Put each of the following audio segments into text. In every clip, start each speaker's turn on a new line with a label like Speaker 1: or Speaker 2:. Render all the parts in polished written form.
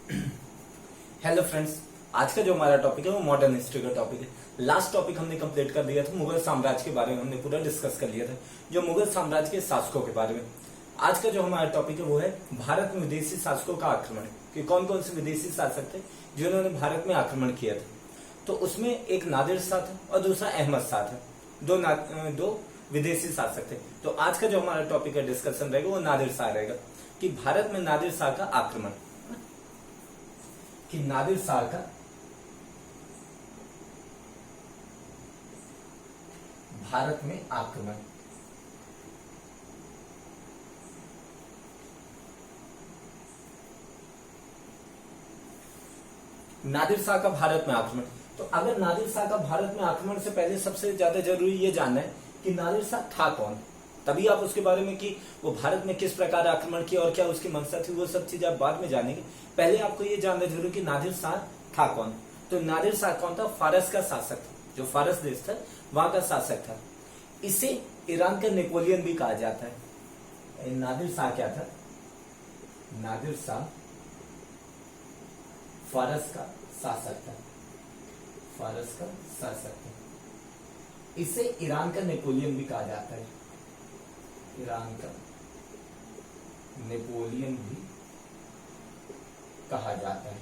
Speaker 1: Hello friends, आज का जो हमारा टॉपिक है वो मॉडर्न हिस्ट्री का टॉपिक है। लास्ट टॉपिक हमने कंप्लीट कर दिया था, मुगल साम्राज्य के बारे में हमने पूरा डिस्कस कर लिया था, जो मुगल साम्राज्य के शासकों के बारे में। आज का जो हमारा टॉपिक है वो है भारत में विदेशी शासकों का आक्रमण, कि कौन कौन से विदेशी शासक थे जिन्होंने भारत में आक्रमण किया था। तो उसमें एक नादिर शाह था और दूसरा अहमद शाह था, दो विदेशी शासक थे। तो आज का जो हमारा टॉपिक है डिस्कशन रहेगा वो नादिर शाह रहेगा, कि भारत में नादिर शाह का आक्रमण, कि नादिर शाह का भारत में आक्रमण। नादिर शाह का भारत में आक्रमण। तो अगर नादिर शाह का भारत में आक्रमण से पहले सबसे ज्यादा जरूरी ये जानना है कि नादिर शाह था कौन, तभी आप उसके बारे में कि वो भारत में किस प्रकार आक्रमण किया और क्या उसकी मंशा थी, वो सब चीज आप बाद में जानेंगे। पहले आपको ये जानना जरूरी कि नादिर शाह था कौन। तो नादिर शाह कौन था? फारस का शासक था, जो फारस देश था वहां का शासक था। इसे ईरान का नेपोलियन भी कहा जाता है। नादिर शाह क्या था? नादिर शाह फारस का शासक था, फारस का शासक था। इसे ईरान का नेपोलियन भी कहा जाता है, ईरान का नेपोलियन भी कहा जाता है।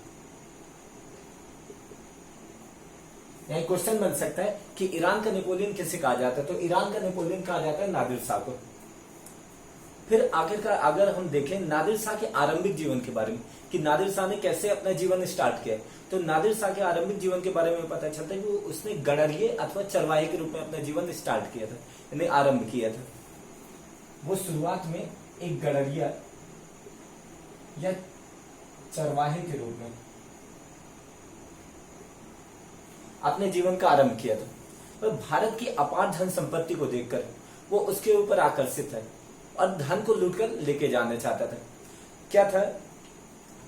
Speaker 1: यह क्वेश्चन बन सकता है कि ईरान का नेपोलियन किसे कहा जाता है, तो ईरान का नेपोलियन कहा जाता है नादिर शाह को। फिर आखिरकार अगर हम देखें नादिर शाह के आरंभिक जीवन के बारे में, कि नादिर शाह ने कैसे अपना जीवन स्टार्ट किया, तो नादिर शाह के आरंभिक जीवन के बारे में पता चलता है कि उसने गडरिये अथवा चरवाहे के रूप में अपना जीवन स्टार्ट किया था, यानी आरंभ किया था। वो शुरुआत में एक गडरिया या चरवाहे के रूप में अपने जीवन का आरंभ किया था। और भारत की अपार धन संपत्ति को देखकर वो उसके ऊपर आकर्षित है और धन को लूटकर लेके जाना चाहता था। क्या था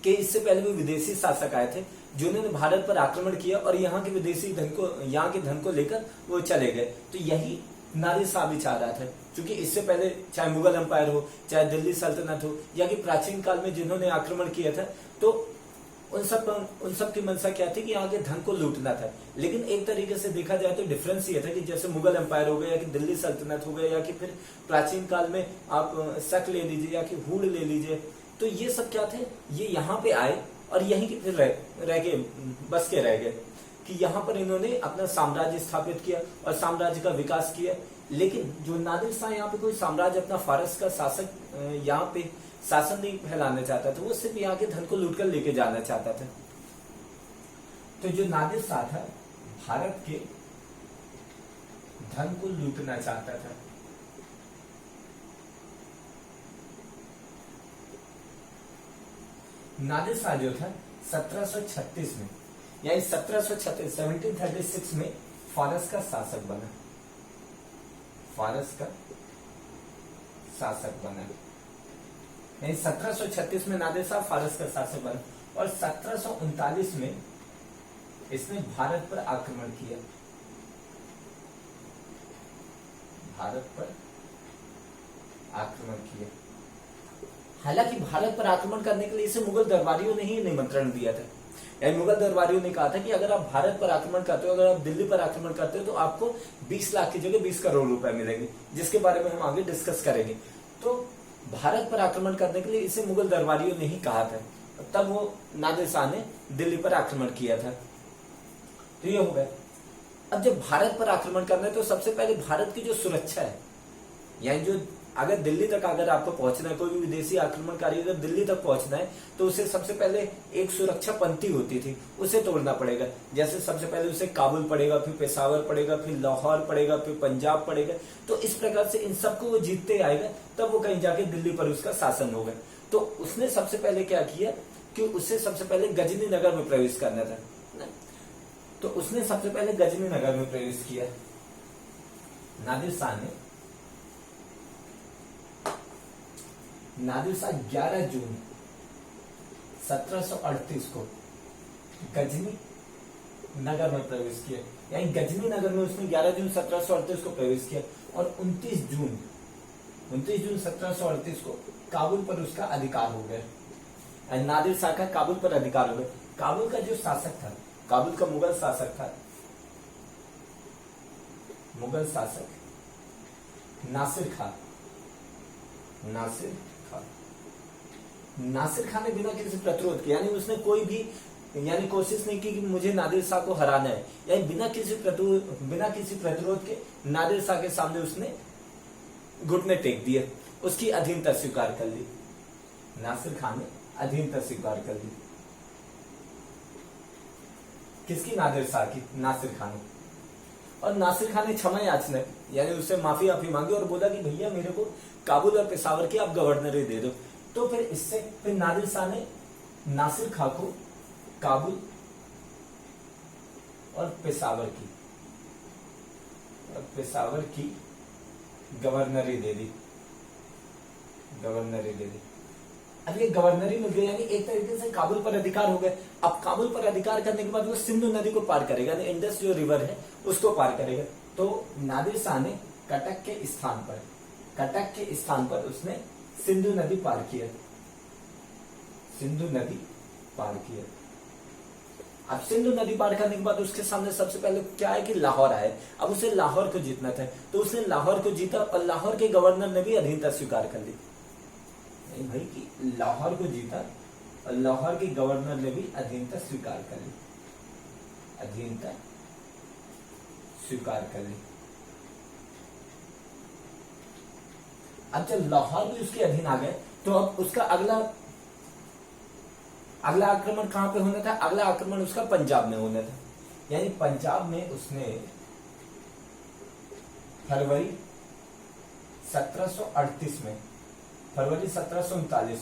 Speaker 1: कि इससे पहले भी विदेशी शासक आए थे जिन्होंने भारत पर आक्रमण किया और यहाँ के विदेशी धन को, यहाँ के धन को लेकर वो चले गए। तो यही नादिर शाह भी चाह रहा था, क्योंकि इससे पहले चाहे मुगल एम्पायर हो, चाहे दिल्ली सल्तनत हो, या कि प्राचीन काल में जिन्होंने आक्रमण किया था, तो उन सब की मंशा क्या थी कि यहाँ के धन को लूटना था। लेकिन एक तरीके से देखा जाए तो डिफरेंस ये था कि जैसे मुगल एम्पायर हो गया, या कि दिल्ली सल्तनत हो गया, या कि फिर प्राचीन काल में आप शक ले लीजिए या कि हुड़ ले लीजिए, तो ये सब क्या थे, ये यहाँ पे आए और यहीं के फिर रह के बस के रह गए, कि यहाँ पर इन्होंने अपना साम्राज्य स्थापित किया और साम्राज्य का विकास किया। लेकिन जो नादिर शाह यहाँ पे कोई साम्राज्य, अपना फारस का शासक यहाँ पे शासन नहीं फैलाना चाहता था, वो सिर्फ यहाँ के धन को लूटकर लेके जाना चाहता था। तो जो नादिर शाह था भारत के धन को लूटना चाहता था। नादिर शाह जो था 1736 में, यानी 1736 में फारस का शासक बना, फारस का शासक बना। यानी 1736 में नादिर शाह फारस का शासक बना और 1739 में इसने भारत पर आक्रमण किया, भारत पर आक्रमण किया। हालांकि भारत पर आक्रमण करने के लिए इसे मुगल दरबारियों ने ही निमंत्रण दिया था। यानी मुगल दरबारियों ने कहा था कि अगर आप भारत पर आक्रमण करते हो, अगर आप दिल्ली पर आक्रमण करते हो, तो आपको 20 लाख की जगह 20 करोड़ रुपए मिलेंगे, जिसके बारे में हम आगे डिस्कस करेंगे। तो भारत पर आक्रमण करने के लिए इसे मुगल दरबारियों ने ही कहा था, तब वो नादिर शाह ने दिल्ली पर आक्रमण किया था। तो ये हो गया। अब जब भारत पर आक्रमण करना है तो सबसे पहले भारत की जो सुरक्षा है, यानी जो अगर दिल्ली तक अगर आपको पहुंचना है, कोई भी विदेशी आक्रमणकारी अगर दिल्ली तक पहुंचना है, तो उसे सबसे पहले एक सुरक्षा पंक्ति होती थी, उसे तोड़ना पड़ेगा। जैसे सबसे पहले उसे काबुल पड़ेगा, फिर पेशावर पड़ेगा, फिर लाहौर पड़ेगा, फिर पंजाब पड़ेगा। तो इस प्रकार से इन सबको वो जीतते आएगा, तब वो कहीं जाके दिल्ली पर उसका शासन होगा। तो उसने सबसे पहले क्या किया कि उसे सबसे पहले गजनी नगर में प्रवेश करना था। तो उसने सबसे पहले गजनी नगर में प्रवेश किया। नादिर शाह 11 जून 1738 को गजनी नगर में प्रवेश किया, यानी गजनी नगर में उसने 11 जून 1738 को प्रवेश किया और 29 जून 1738 को काबुल पर उसका अधिकार हो गया। नादिर शाह का काबुल पर अधिकार हो गया। काबुल का जो शासक था, काबुल का मुगल शासक था, मुगल शासक नासिर खां। नासिर खान ने बिना किसी प्रतिरोध के, यानी उसने कोई भी यानी कोशिश नहीं की कि मुझे नादिर शाह को हराना है, यानी बिना किसी प्रतिरोध के नादिर शाह के सामने उसने घुटने टेक दिए, उसकी अधीनता स्वीकार कर ली। नासिर खान ने अधीनता स्वीकार कर ली। किसकी? नादिर शाह की, नासिर खान ने। और नासिर खान ने क्षमा याचना यानी उससे माफी मांगी और बोला कि भैया मेरे को काबुल और पेशावर की आप गवर्नरी दे दो। तो फिर नादिर शाह ने नासिर खां को काबुल और पेशावर की गवर्नरी दे दी। अब ये गवर्नरी मिल गई, यानी एक तरीके से काबुल पर अधिकार हो गए। अब काबुल पर अधिकार करने के बाद वो सिंधु नदी को पार करेगा, यानी इंडस जो रिवर है उसको पार करेगा। तो नादिर शाह ने कटक के स्थान पर उसने सिंधु नदी पार किया। अब सिंधु नदी पार करने के बाद उसके सामने सबसे पहले क्या है कि लाहौर आए। अब उसे लाहौर को जीतना था, तो उसने लाहौर को जीता और लाहौर के गवर्नर ने भी अधीनता स्वीकार कर ली। नहीं भाई कि लाहौर को जीता और लाहौर के गवर्नर ने भी अधीनता स्वीकार कर ली। अब जब लाहौर भी उसके अधीन आ गए तो अब उसका अगला आक्रमण कहां पे होना था? अगला आक्रमण उसका पंजाब में होना था। यानी पंजाब में उसने फरवरी 1739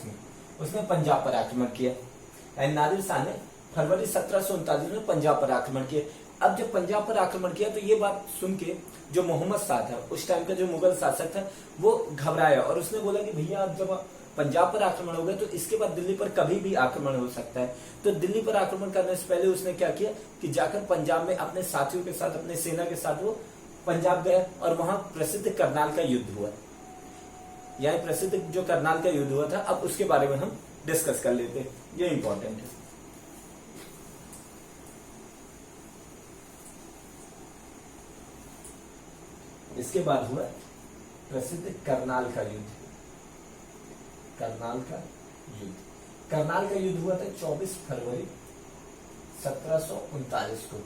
Speaker 1: में उसने पंजाब पर आक्रमण किया। यानी नादिर शाह ने फरवरी 1739 में पंजाब पर आक्रमण किया। अब जब पंजाब पर आक्रमण किया तो ये बात सुन के जो मोहम्मद शाह था, उस टाइम का जो मुगल शासक था, वो घबराया और उसने बोला कि भैया अब जब पंजाब पर आक्रमण हो गया तो इसके बाद दिल्ली पर कभी भी आक्रमण हो सकता है। तो दिल्ली पर आक्रमण करने से पहले उसने क्या किया कि जाकर पंजाब में अपने साथियों के साथ, अपने सेना के साथ वो पंजाब गया और वहां प्रसिद्ध करनाल का युद्ध हुआ। यानी प्रसिद्ध जो करनाल का युद्ध हुआ था, अब उसके बारे में हम डिस्कस कर लेते हैं, ये इंपॉर्टेंट है। इसके बाद हुआ प्रसिद्ध करनाल का युद्ध। करनाल का युद्ध हुआ था 24 फरवरी 1739 को।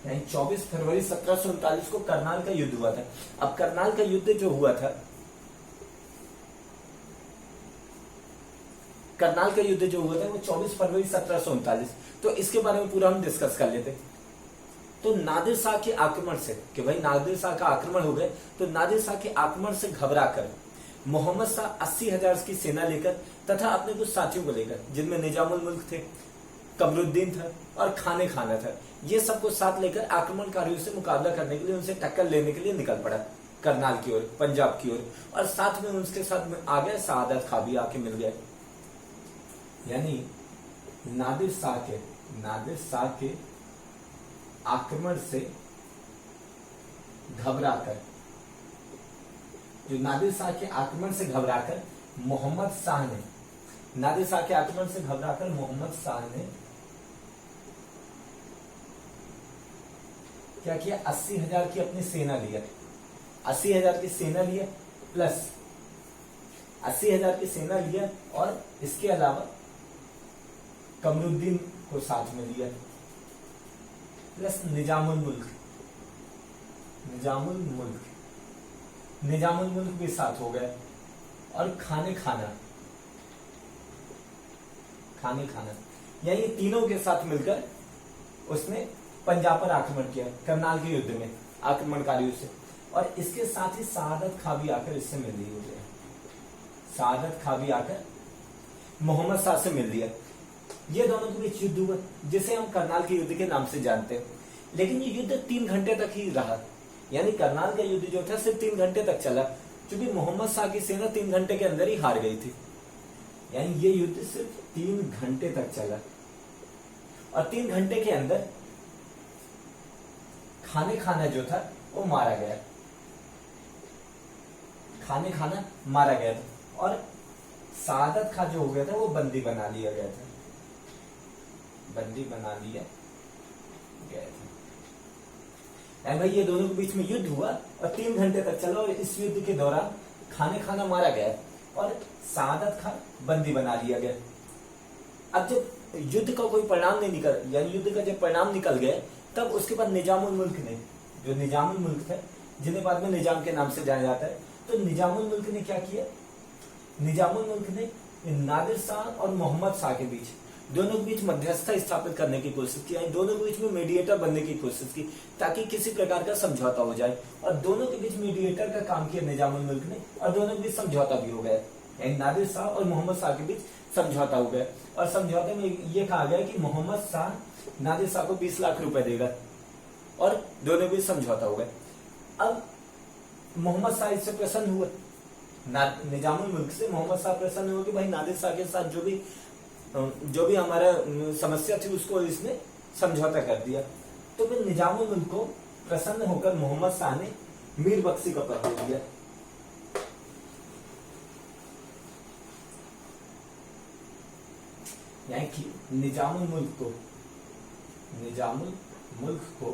Speaker 1: यानी 24 फरवरी 1739 को करनाल का युद्ध हुआ था। अब करनाल का युद्ध जो हुआ था, वो 24 फरवरी 1739। तो इसके बारे में पूरा हम डिस्कस कर लेते। तो नादिर शाह के आक्रमण से, कि भाई नादिर शाह का आक्रमण हो गए, तो नादिर शाह के आक्रमण से घबराकर मोहम्मद शाह 80,000 की सेना लेकर तथा अपने कुछ साथियों को लेकर, जिनमें निजामुल मुल्क थे, कमरुद्दीन था और खाने खाना था, ये सबको साथ लेकर आक्रमणकारियों से मुकाबला करने के लिए, उनसे टक्कर लेने के लिए निकल पड़ा करनाल की ओर, पंजाब की ओर। और साथ में उनके साथ में आ गए शहादत खां भी आके मिल गए। यानी नादिर शाह के आक्रमण से घबराकर, नादिर शाह के आक्रमण से घबराकर मोहम्मद शाह ने क्या किया? 80,000 की अपनी सेना लिया। 80,000 की सेना लिया प्लस 80,000 की सेना लिया और इसके अलावा कमरुद्दीन को साथ में लिया प्लस निजामुल मुल्क भी साथ हो गए और खाने खाना, यानी ये तीनों के साथ मिलकर उसने पंजाब पर आक्रमण किया करनाल के युद्ध में आक्रमणकारियों से। और इसके साथ ही शहादत खां भी आकर इससे मिल ली हो गया। शहादत खां भी आकर मोहम्मद शाह से मिल लिया। ये दोनों के बीच युद्ध हुआ जिसे हम करनाल के युद्ध के नाम से जानते हैं। लेकिन ये युद्ध 3 घंटे तक ही रहा। यानी करनाल का युद्ध जो था सिर्फ 3 घंटे तक चला, क्योंकि मोहम्मद शाह की सेना 3 घंटे के अंदर ही हार गई थी। यानी ये युद्ध सिर्फ 3 घंटे तक चला और 3 घंटे के अंदर खाने खाना जो था वो मारा गया। और सादत खां जो हो गया था वो बंदी बना लिया गया था, बंदी बना लिया गया था। भाई ये दोनों के बीच में युद्ध हुआ और 3 घंटे तक चला और इस युद्ध के दौरान खाना मारा गया और सादत खां बंदी बना लिया गया। अब जब युद्ध का कोई परिणाम नहीं निकल, यानी युद्ध का जब परिणाम निकल गया, तब उसके बाद निजामुल मुल्क ने, जो निजामुल मुल्क थे जिन्हें बाद में निजाम के नाम से जाना जाता है, तो निजामुल मुल्क ने क्या किया, निजामुल मुल्क ने नादिर शाह और मोहम्मद शाह के बीच, दोनों के बीच मध्यस्थता स्थापित करने की कोशिश की, दोनों के बीच में मीडिएटर बनने की कोशिश की ताकि किसी प्रकार का समझौता हो जाए। और दोनों के बीच मीडिएटर का काम किया निजामुल मुल्क ने और दोनों के बीच समझौता भी हो गया, यानी नादिर शाह और मोहम्मद शाह के बीच समझौता हो गया। और समझौते में ये कहा गया कि मोहम्मद शाह नादिर शाह को 20 लाख रुपए देगा और दोनों के बीच समझौता हो गया। अब मोहम्मद शाह इससे प्रसन्न हुए, निजामुल मुल्क से मोहम्मद शाह प्रसन्न हुआ कि भाई नादिर शाह के साथ जो भी हमारा समस्या थी उसको इसने समझौता कर दिया। तो फिर निजामुल मुल्क को प्रसन्न होकर मोहम्मद शाह ने मीर बख्शी का पद दे दिया। यानी कि निजामुल मुल्क को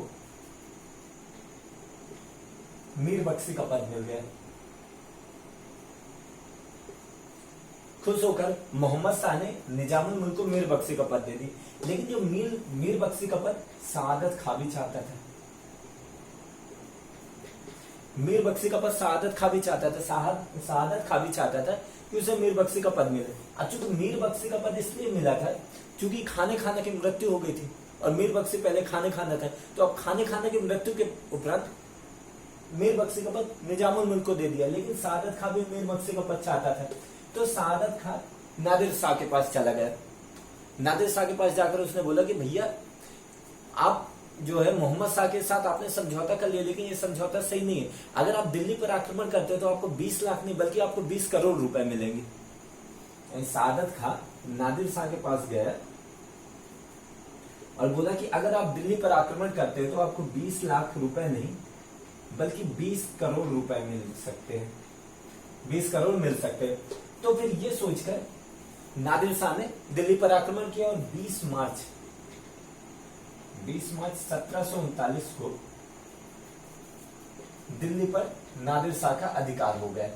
Speaker 1: मीर बख्शी का पद मिल गया। खुश होकर मोहम्मद शाह ने निजामुल मुल्क को मीर बख्शी का पद दे दी, लेकिन जो मीर बख्शी का पद सादत खां भी चाहता था, मीर बख्शी का पद सादत खां भी चाहता था, सादत खां भी चाहता था कि उसे मीर बख्शी का पद मिले। अब चूंकि मीर बख्शी का पद इसलिए मिला था क्योंकि खाने की मृत्यु हो गई थी और मीर बख्शी पहले खाना था, तो अब खाने की मृत्यु के उपरांत मीर बख्शी का पद निजामुल मुल्क को दे दिया, लेकिन सादत खां भी मीर बख्शी का पद चाहता था। तो सादत खां नादिर शाह के पास चला गया। नादिर शाह के पास जाकर उसने बोला कि भैया आप जो है मोहम्मद शाह के साथ आपने समझौता कर लिया, लेकिन ये समझौता सही नहीं है। अगर आप दिल्ली पर आक्रमण करते हो तो आपको 20 लाख नहीं बल्कि आपको 20 करोड़ रुपए मिलेंगे। सादत खां नादिर शाह के पास गया और बोला कि अगर आप दिल्ली पर आक्रमण करते हो तो आपको 20 लाख रुपए नहीं बल्कि 20 करोड़ रुपए मिल सकते हैं, 20 करोड़ मिल सकते हैं। तो फिर ये सोचकर नादिर शाह ने दिल्ली पर आक्रमण किया और 20 मार्च 1739 को दिल्ली पर नादिर शाह का अधिकार हो गया।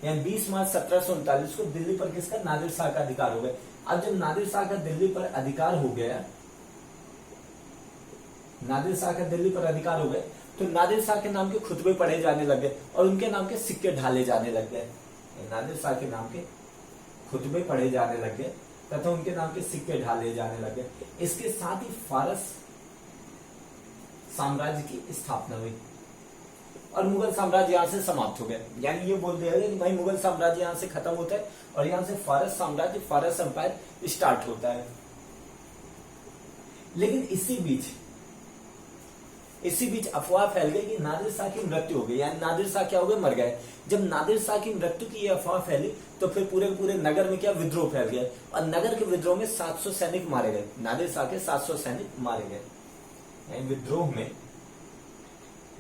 Speaker 1: यानी 20 मार्च 1739 को दिल्ली पर किसका, नादिर शाह का अधिकार हो गया। अब जब नादिर शाह का दिल्ली पर अधिकार हो गया, नादिर शाह का दिल्ली पर अधिकार हो गया, तो नादिर शाह के नाम के खुतबे पढ़े जाने लगे और उनके नाम के सिक्के ढाले जाने लग गए। नादिर शाह के नाम के खुतबे पढ़े जाने लग गए तथा उनके नाम के सिक्के ढाले जाने लगे। इसके साथ ही फारस साम्राज्य की स्थापना हुई और मुगल साम्राज्य यहां से समाप्त हो गया। यानी ये बोल दिया गया कि भाई मुगल साम्राज्य यहां से खत्म होता है और यहां से फारस साम्राज्य, फारस एम्पायर स्टार्ट होता है। लेकिन इसी बीच अफवाह फैल गई कि नादिर शाह की मृत्यु हो गई, यानी नादिर शाह क्या हो गए, मर गए। जब नादिर शाह की मृत्यु की यह अफवाह फैली तो फिर पूरे नगर में क्या विद्रोह फैल गया और नगर के विद्रोह में 700 सैनिक मारे गए। नादिर शाह के 700 सैनिक मारे गए, यानी विद्रोह में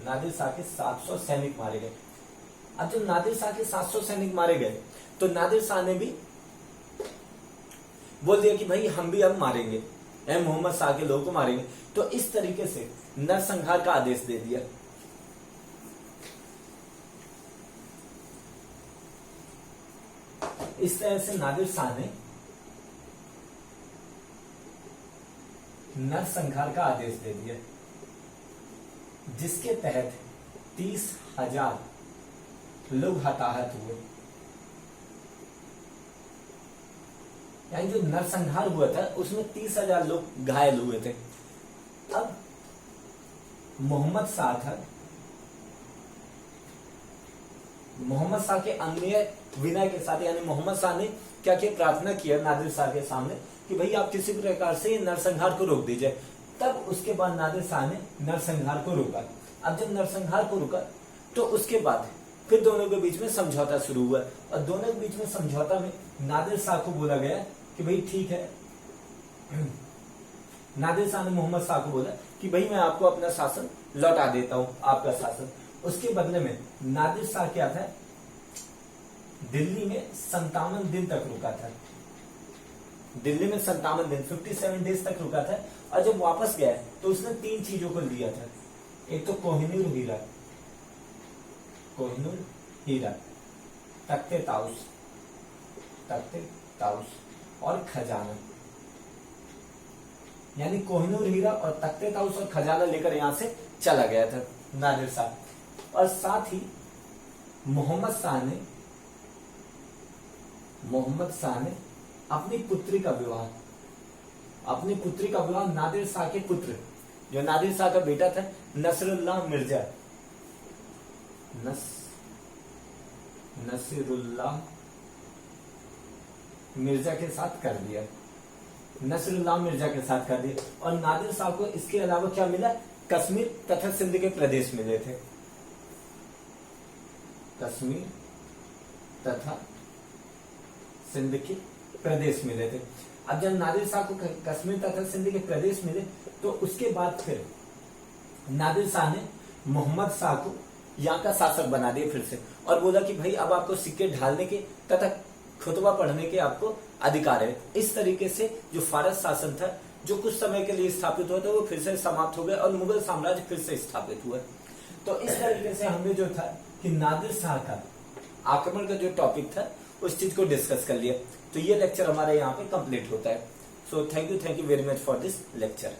Speaker 1: नादिर शाह के 700 सैनिक मारे गए। अब जब नादिर शाह के 700 सैनिक मारे गए तो नादिर शाह ने भी बोल दिया कि भाई हम भी अब मारेंगे, मोहम्मद शाह के लोगों को मारेंगे। तो इस तरीके से नरसंहार का आदेश दे दिया। इस तरह से नादिर शाह ने नरसंहार का आदेश दे दिया, जिसके तहत 30,000 लोग हताहत हुए। यानी जो नरसंहार हुआ था उसमें 30,000 लोग घायल हुए थे। अब मोहम्मद शाह था, मोहम्मद शाह के अन्य विनय के साथ, यानी मोहम्मद शाह ने क्या किया, प्रार्थना किया नादिर शाह के सामने कि भाई आप किसी प्रकार से नरसंहार को रोक दीजिए। तब उसके बाद नादिर शाह ने नरसंहार को रोका। अब जब नरसंहार को रोका तो उसके बाद फिर दोनों के बीच में समझौता शुरू हुआ और दोनों के बीच में समझौता में नादिर शाह को बोला गया कि भाई ठीक है, नादिर शाह ने मोहम्मद शाह को बोला कि भाई मैं आपको अपना शासन लौटा देता हूं, आपका शासन। उसके बदले में नादिर शाह क्या था, दिल्ली में 57 दिन तक रुका था। दिल्ली में 57 दिन 57 डेज तक रुका था। और जब वापस गया तो उसने 3 चीजों को लिया था। एक तो कोहिनूर हीरा, कोहिनूर हीरा, तख्ते ताउस और खजाना। यानी कोहिनूर हीरा और तख्ते ताउस और खजाना लेकर यहां से चला गया था नादिर शाह। और साथ ही मोहम्मद शाह ने अपनी पुत्री का विवाह नादिर शाह के पुत्र, जो नादिर शाह का बेटा था, नसरुल्लाह मिर्जा के साथ कर दिया। और नादिर शाह को इसके अलावा क्या मिला? कश्मीर तथा सिंध के प्रदेश मिले थे। कश्मीर तथा सिंध के प्रदेश मिले थे। अब जब नादिर शाह को कश्मीर तथा सिंध के प्रदेश मिले तो उसके बाद फिर नादिर शाह ने मोहम्मद शाह को यहाँ का शासक बना दिया फिर से, और बोला कि भाई अब आपको सिक्के ढालने के तथा खुतबा पढ़ने के आपको अधिकार है। इस तरीके से जो फारस शासन था, जो कुछ समय के लिए स्थापित हुआ था, वो फिर से समाप्त हो गया और मुगल साम्राज्य फिर से स्थापित हुआ। तो इस तरीके से हमने जो था कि नादिर शाह का आक्रमण का जो टॉपिक था उस चीज को डिस्कस कर लिया। तो ये लेक्चर हमारा यहाँ पे कंप्लीट होता है। So thank you very much for this lecture.